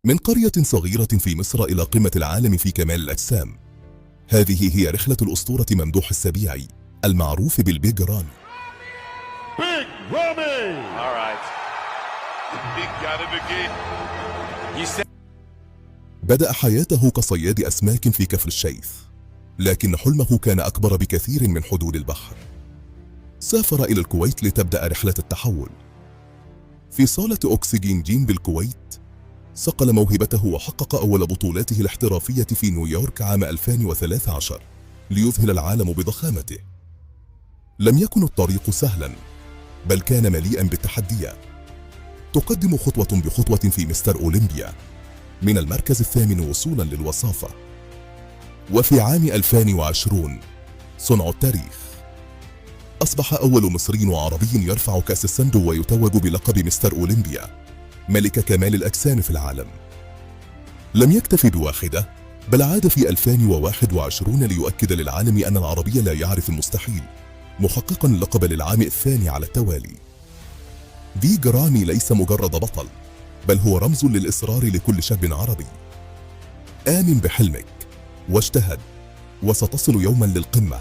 من قرية صغيرة في مصر إلى قمة العالم في كمال الأجسام. هذه هي رحلة الأسطورة ممدوح السبيعي المعروف بالبيج رامي. Big Ramy. All right. He got it again. You said بدأ حياته كصياد أسماك في كفر الشيخ، لكن حلمه كان أكبر بكثير من حدود البحر. سافر إلى الكويت لتبدأ رحلة التحول. في صالة أكسجين جيم بالكويت صقل موهبته وحقق أول بطولاته الاحترافية في نيويورك عام 2013 ليذهل العالم بضخامته. لم يكن الطريق سهلا، بل كان مليئا بالتحديات. تقدم خطوة بخطوة في مستر أولمبيا من المركز الثامن وصولا للوصافة. وفي عام 2020 صنع التاريخ، أصبح أول مصري وعربي يرفع كأس السندو ويتوج بلقب مستر أولمبيا ملك كمال الأجسام في العالم. لم يكتف بواحدة، بل عاد في 2021 ليؤكد للعالم أن العربي لا يعرف المستحيل، محققا اللقب للعام الثاني على التوالي. بيج رامي ليس مجرد بطل، بل هو رمز للإصرار لكل شاب عربي. آمن بحلمك واجتهد، وستصل يوما للقمة.